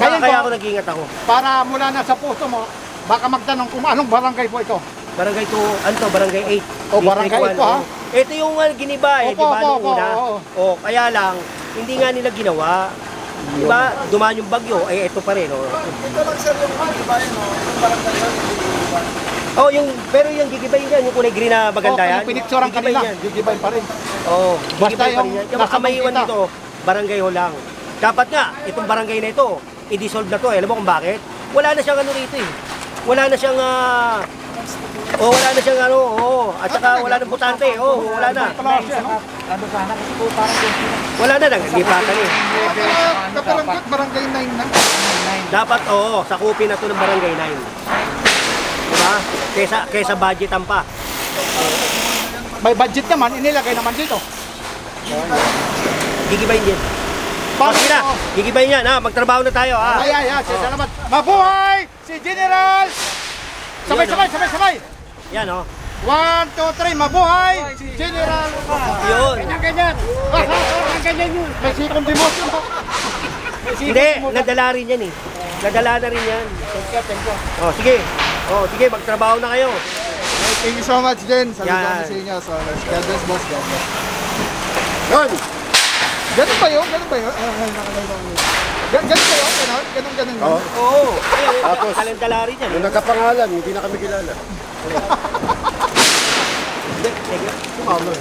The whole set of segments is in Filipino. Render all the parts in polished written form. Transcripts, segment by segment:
Kaya ako nag-iingat ako. Para mula na sa puso mo, baka magtanong kung anong barangay po ito. Barangay 2, ano to, barangay 8. O, barangay 8 po ha? Ito yung giniba eh, di ba, nung una? O, kaya lang, hindi nga nila ginawa. Di ba, dumaan yung bagyo, eh, ito pa rin. Ito lang sir yung giniba yun, yung barangay yun, oh, pero yung gigibay yan, yung kulay green na maganda yan. Yung pinicturean kanina, gigibay pa rin. Oo, basta yung nasa maiwan dito, barangay ho lang. Dapat nga, itong barangay na ito, i-dissolve na to eh. Alam mo kung bakit? Wala na siyang ano rito eh. Wala na siyang wala na siyang at saka wala nang butante, wala na. ano sana kasi po parang Wala na, naglipatan eh. Kaparangkat, barangay 9 na. Dapat, sakupin na to ng barangay 9. Diba? Kesa budgetan pa. May budget naman, inilagay naman dito. Gigibayin din. Sige na, gigibayin yan ha, magtrabaho na tayo ha. Ay, salamat. Mabuhay si General! Sabay! Yan 1, 2, 3, mabuhay si General! Yun. Ganyan. Ganyan yun. May sikong demotion po. Hindi, nadala rin yan eh. Nadala na rin yan. Sige. Sige, magtrabaho na kayo. Thank you so much din. Salamat sa inyo. So, God bless, boss. God bless. Yun. Ganun ba yun? Ganun ba yun? Ganun. Oo. Tapos, kalandala rin yan. Yung nagkapangalan, hindi na kami kilala. Hindi, sumama.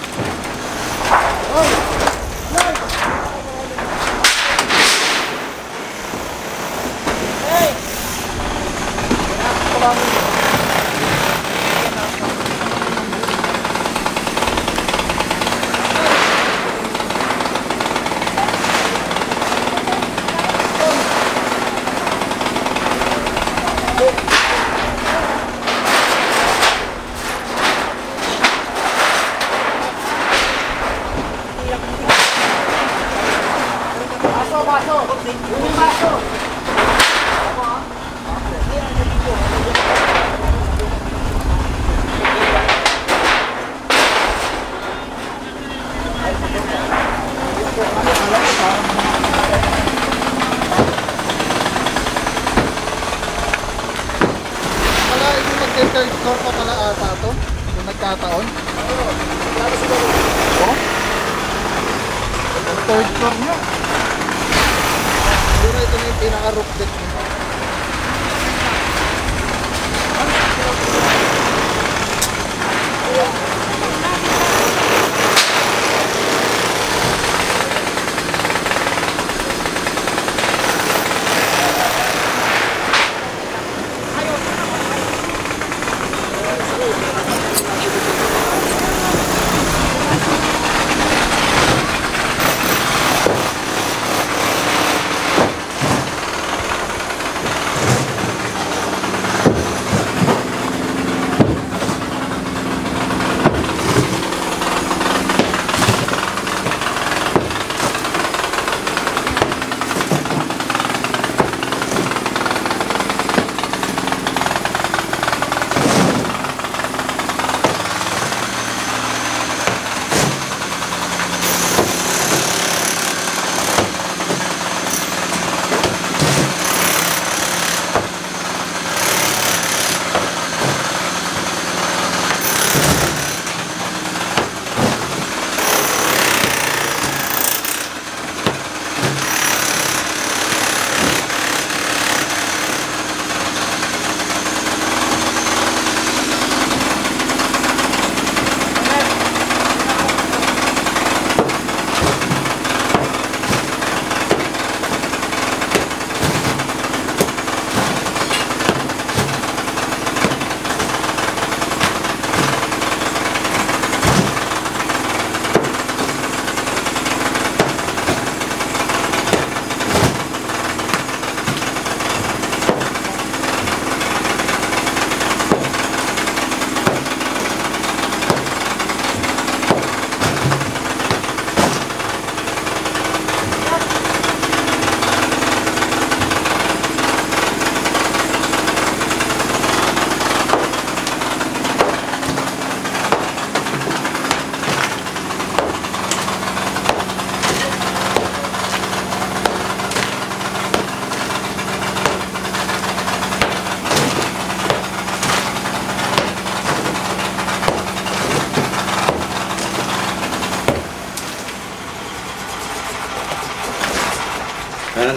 Third floor pa pala ata ito, kung nagkataon. Third floor nyo. Siguro ito na yung pinaka-roof deck nyo.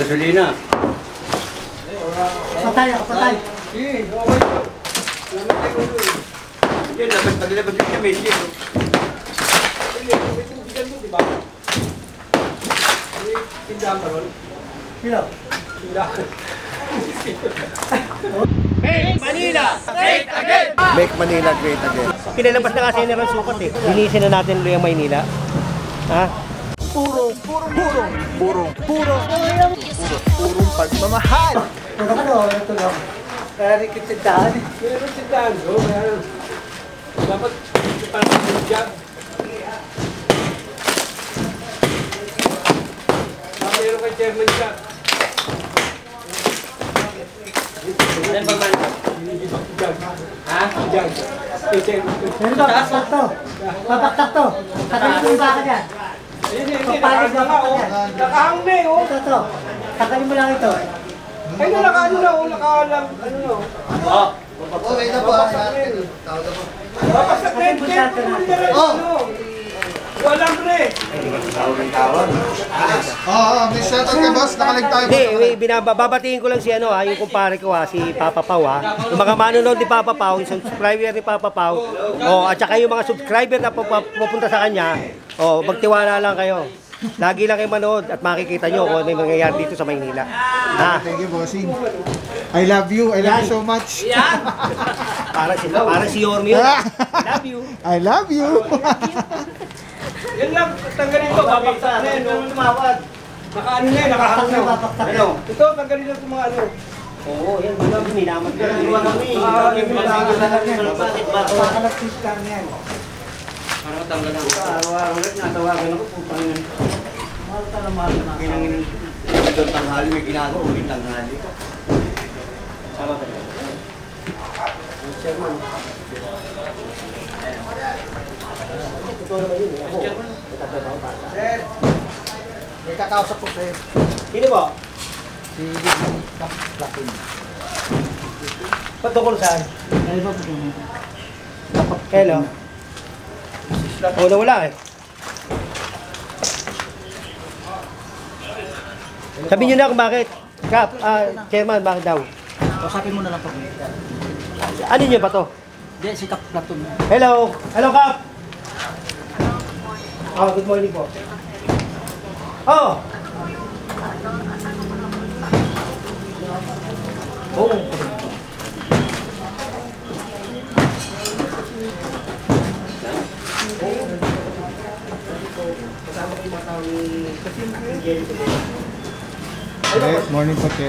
gasolina. Patay ako, patay. Yan, labas yung kami. Make Manila great again! Make Manila great again. Pinalabas na kasi nila ang sukat eh. Linisin na natin ulit ang Maynila. Ha? Purong pagmamahal. Dapat parang job. Meron kay chairman siya. Ano ba man? Ha? Jag. Papaktak to. Papaktak to. Tagalin mo yung baka dyan. Papalit na baka dyan. Nakahang na eh, oh. Ito. Tagalin mo lang ito. Ay, nakaano na, oh. Nakalang, ano na. Oh. Okay na po. Papasak na yun, walang pre. Oo, may shoutout kay boss. Nakalig tayo. Hindi, babatiin ko lang si ano ha, yung kumpare ko ha, si Papa Pau ha. Yung mga manonood ni Papa Pau, yung subscriber ni Papa Pau, at saka yung mga subscriber na pupunta sa kanya, magtiwala lang kayo. Lagi lang kayo manood at makikita nyo kung ano yung mangyayari dito sa Maynila. Ha? Thank you, bossing. I love you. I love you so much. Parang si Yorme yun. I love you. I love you. Yan lang, tanggalin to, babaksak na yun. Tumawad. Nakaano na yun, nakahang na. Ano? Ito, tanggalin lang itong mga ano. Oo, yan. Wala minamat ka. Iwan kami. Pakalapis lang yan. Para matanggal lang. Araw-araw ulit, natawagan ako, putang yun. Mahal ka naman na. Pinangin, doon tanghali, may ginagawa, ulit tanghali. Sama ka dyan. Chairman. Ito naman yun. Ako. Sir, may kakausap po sa'yo. Sino ba? Si Lakin. Patungkol saan? Ano ba po yun? Hello. Oo, nawala eh. Sabihin nyo na kung bakit. Kap, Chairman, bakit daw? Kausapin mo na lang po. Ano nyo ba to? Hindi, si Kap Platon. Hello! Hello, Kap! Good morning po. Oh! Oo. Morning po, Che.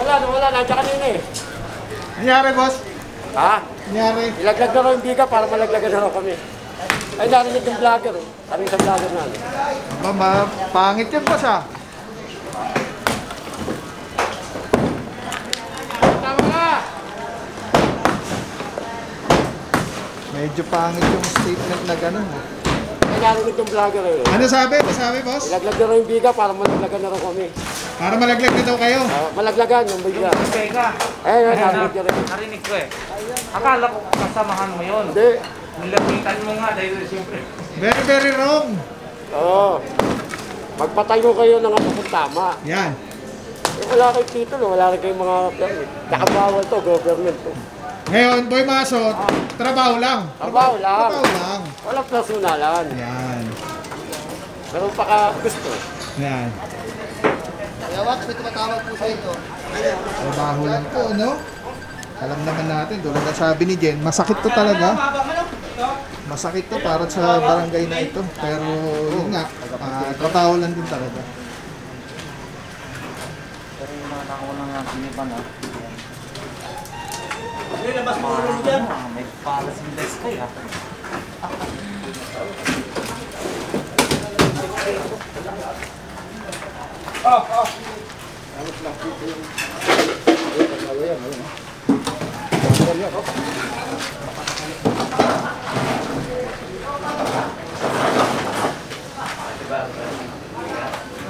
Wala, nandiyan kanina eh. Nangyari, boss? Ha? Nangyari. Ilaglag na raw yung biga para malaglagan na raw kami. Ay, narinig yung vlogger. Kami sa vlogger na. Pangit yun, boss, ah. Tama ka! Medyo pangit yung statement na gano'n. Ay, narinig yung vlogger eh. Ano sabi? Ano sabi, boss? Ilaglag na raw yung biga para malaglagan na raw kami. Para malaglag na daw kayo. Malaglagan yung biga. Teka, Narinig yun eh. narinig ko eh. Akala ko kasamahan mo yun. Hindi. Nilapitan mo nga dahil siyempre. Very, very wrong. Oo. Magpatayo kayo ng ano kung tama. Yan. Eh, wala kayong titulo, wala rin kayong mga permit. Nakabawal to, government to. Ngayon, Boy Masot, trabaho lang. Trabaho lang. Trabaho lang. Walang personalan. Yan. Pero baka gusto. Yan. Yawat, may tumatawag po sa ito. Trabaho lang po, no? Alam naman natin, doon ang sabi ni Jen, masakit to talaga. Masakit to para sa barangay na ito. Pero yun nga, trabaho lang din talaga. Pero yung mga nakuha nga kinipan ha. May palas yung desk ko ha.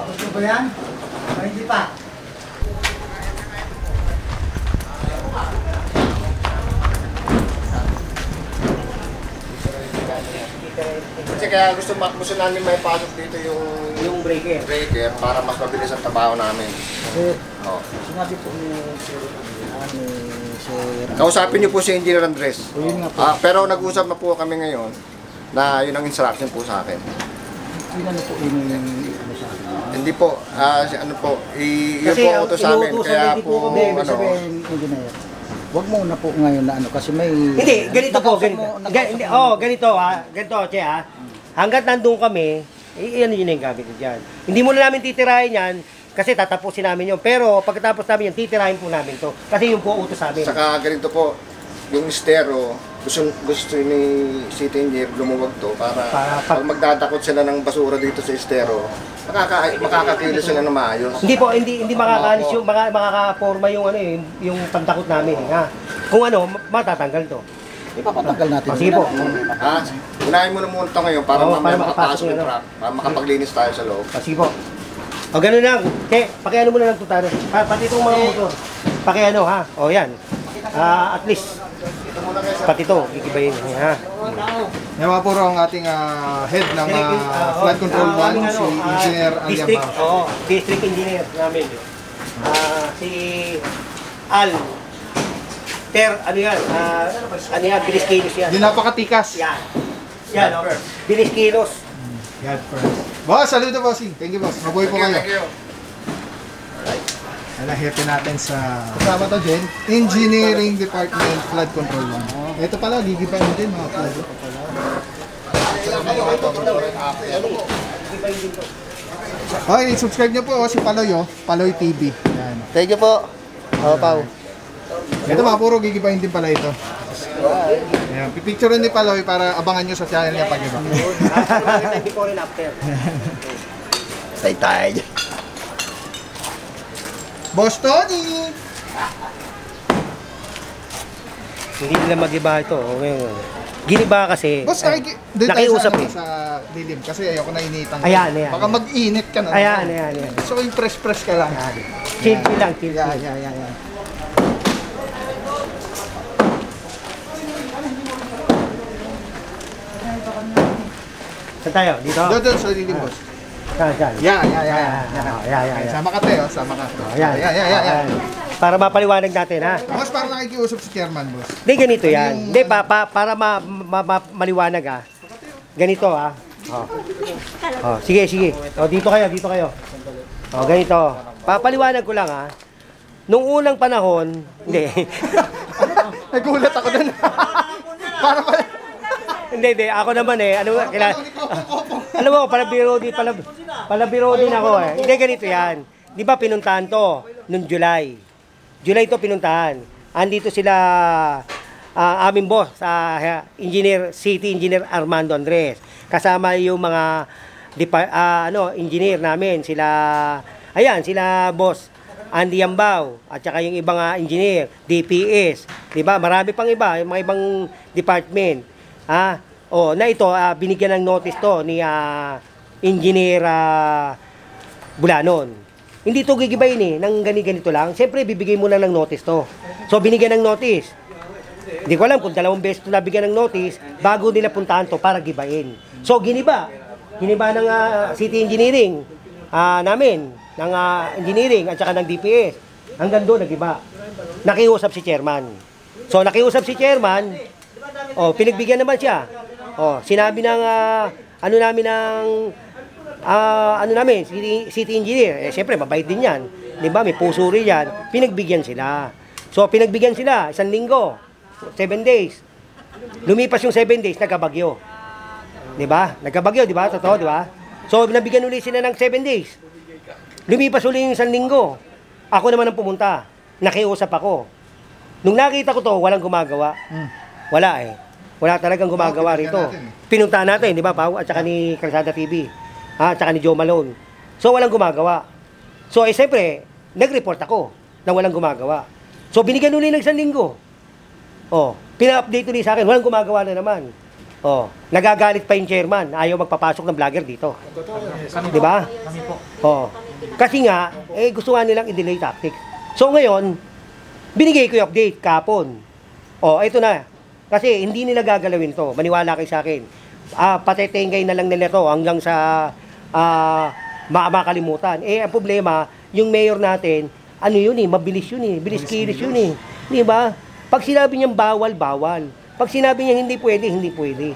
Gusto ba yan? O hindi pa? Kasi kaya gusto namin may pasok dito Yung breaker. breaker para mas mabilis ang trabaho namin. Oo. Sinabi po ni Sir Kausapin niyo po si Engineer Andres. Pero nag-usap na po kami ngayon na yun ang instruction po sa akin. yun ano po yun yung ano sa akin. Hindi po, ano po, yun Kasi po ang auto sa amin. inuutosan Kaya hindi po, po kami, Ibig ano, sabihin, engineer, wag mo na po ngayon na ano kasi may... Hindi, ganito po, Nakausap ganito. mo- nakausap mo- Ganito ganito, Che ha. Hanggat nandun kami, ano yun yung gamit ko dyan. Hindi mo na namin titirahin yan, kasi tatapusin namin yun. Pero pagkatapos namin yan, titirahin po namin to. Kasi yun po utos sa amin. saka ganito po, yung estero, gusto ni City Engineer lumuwag to para pag magdadakot sila ng basura dito sa estero, makakakilo sila ng maayos. Hindi po, hindi makakaalis yung makakaporma yung ano yung pandakot namin, ha. Kung ano, matatanggal to. Ipapatanggal natin. Sige po. Ha? Unahin mo na muna ito ngayon para Oo, mamaya para makapasok makapasok yung na, no? truck, para makapaglinis tayo sa loob. Sige po. O ganun lang. Che, pakiano mo na lang tutano. Pati itong mga motor. Pakiano ha. O yan. At least. Pati ito, gigibayin ha. Yan mga puro ang ating head ng Flood Control 1, si Engineer District, Aliamba. District Engineer namin. Si Al. Ano yan, Bilis Kilos yan. Di napakatikas. Yan. Yan, o. Bilis Kilos. God first. Boss, saludo bossing. Thank you boss. Mabuhay po kayo. Thank you. Ayan, happy natin sa kasama to din. Engineering Department Flood Control 1. Ito pala, gigibayin din mga flood. Okay, subscribe nyo po si Paloy, Paloy TV. Ayan. Thank you po. Pau. Ito mga puro gigibayin din pala ito. Ayan, pipicturean ni Paloy para abangan nyo sa channel niya pag iba. Before and after. Stay tayo. Boss Tony! Hindi nila mag-iba ito. Ngayon. Giniba kasi. Boss, doon tayo nakiusap sa, eh. sa dilim kasi ayoko na initan. Ayan. Baka mag-init ka na. Ayan. So yung fresh ka lang. Chill lang, chill. Yan. Saan tayo? Dito? Doon sa dilim, boss. Saan? Yan. Yan. Sama ka tayo, sama ka. Ayan. Yan. Para mapaliwanag natin, ha? Boss, parang nakikiusap si chairman, boss. Hindi, ganito yan. Hindi, para maliwanag, ha? Ganito, ha? Sige. Dito kayo. Ganito. Papaliwanag ko lang, ha? Nung unang panahon, hindi. Nagulat ako doon. Para pala. Hindi. Ako naman alam mo, palabiro din ako eh. Hindi, ganito yan. Di ba pinuntahan to noong July? July to pinuntahan. Andito sila, aming boss, City Engineer Armando Andres. Kasama yung mga engineer namin. Sila boss Andy Yambao at saka yung ibang engineer, DPS. Di ba? Marami pang iba, yung mga ibang department. Na ito, binigyan ng notice to ni Engineer Bulanon. Hindi to gigibayin ng ganito lang. Siyempre, bibigay mo lang ng notice to. So, binigyan ng notice. Hindi ko alam kung 2 beses to nabigyan ng notice bago nila puntahan to para gibayin. So, giniba ng City Engineering namin, ng engineering at saka ng DPS. Hanggang doon, nagiba. Nakiusap si chairman. So, nakiusap si chairman, pinagbigyan naman siya. Sinabi ng City Engineer. Siyempre, mabait din yan. Di ba? May puso rin yan. Pinagbigyan sila. So, pinagbigyan sila, 1 linggo, 7 days. Lumipas yung 7 days, nagkabagyo. Di ba? Nagkabagyo, di ba? Totoo, di ba? So, nabigyan ulit sila ng 7 days. Lumipas ulit yung 1 linggo. Ako naman ang pumunta. Nakiusap ako. Nung nakita ko to, walang gumagawa. Wala eh. Wala talagang gumagawa rito. Pinuntahan natin, di ba, Pao? At saka ni Kalsada TV. At saka ni Joe Malone. So, walang gumagawa. So, siyempre, nag-report ako na walang gumagawa. So, binigyan ulit ng 1 linggo. Pina-update ulit sa akin, walang gumagawa na naman. Nagagalit pa yung chairman. Ayaw magpapasok ng vlogger dito. Di ba? Kami po. Kasi nga, gusto nga nilang i-delay tactics. So, ngayon, binigay ko yung update kapon. Ito na. Kasi hindi nila gagalawin to. Maniwala kayo sa akin. Patetengay na lang nila to hanggang sa makalimutan. Ang problema, yung mayor natin, ano yun mabilis yun bilis-kilis yun Di ba? Pag sinabi niyang bawal, bawal. Pag sinabi niya hindi pwede, hindi pwede.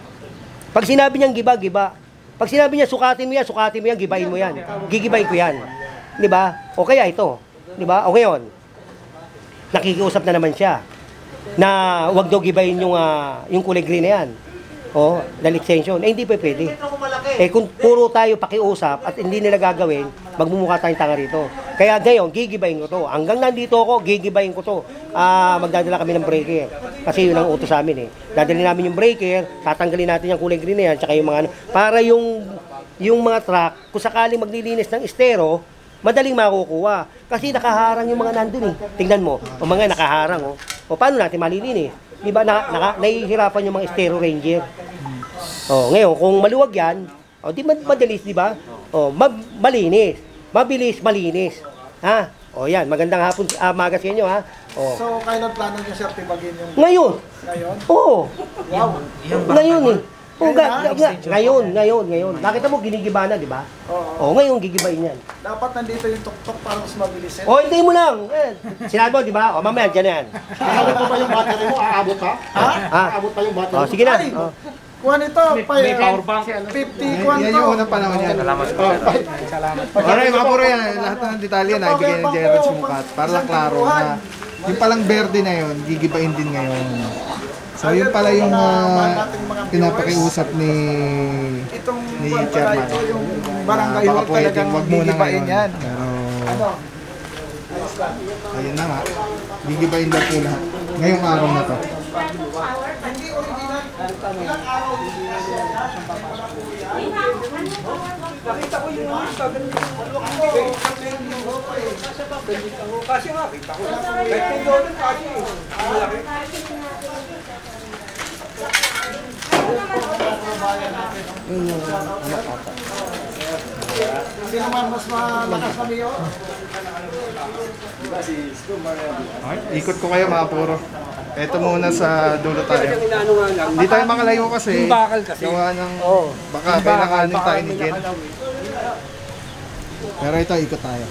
Pag sinabi niyang giba, giba. Pag sinabi niya sukatin mo yan, gibain mo yan. Gigibain ko yan. Di ba? O kaya ito. Di ba? O ngayon, nakikiusap na naman siya na wag daw gibayin yung kulay green na yan. Dahil extension. Hindi pa pwede. Kung puro tayo pakiusap at hindi nila gagawin, magmumukha tayong tanga rito. Kaya ngayon, gigibayin ko to. Hanggang nandito ako, gigibayin ko to. Magdadala kami ng breaker. Kasi yun ang utos sa amin Dadalhin namin yung breaker, tatanggalin natin yung kulay green na yan, tsaka yung mga para yung mga truck, kung sakaling maglilinis ng estero, madaling makukuha. Kasi nakaharang yung mga nandun Tingnan mo, mga nakaharang paano natin malilinis? Di ba nahihirapan yung mga estero ranger? Ngayon, kung maluwag yan, di madalis, di ba? Malinis. Mabilis, malinis. Ha? Yan, magandang hapon, maga sa inyo, ha? So, kailan plano niyo, sir, tibagin yung... Ngayon. Ngayon? Oo. Wow. Ngayon ngayon. Nakita mo, ginigiba na, di ba? Ngayon, gigibayin yan. Dapat nandito yung tuktok para mas mabilis. Hindi mo lang. Sinabi mo, di ba? Mamaya, dyan yan. Aabot pa ba yung battery mo? Aabot ka? Aabot pa yung battery mo? Sige na. Kuha nito, May power bank. 50, kuha nito. Yan yung unang panahon yan. Salamat po. Alright, mga puro yan. Lahat ng detalye na ibigay ng Gerald Sumukat. Para lang klaro na yung palang verde na yun, gigibain din ngayon. So yun pala yung pinapakiusap ni chairman. Yung barangay hall talagang wag muna gigibain ngayon. yan. Pero ayun na nga. Gigibain daw po lahat. Ngayong araw na to. Sino man mas malakas na Mio? Ikot ko kayo mga puro. Ito muna sa dulo tayo. Hindi tayo makalayo kasi. Gawa ng baka kailanganin tayo ni Jen. Pero ito, ikot tayo.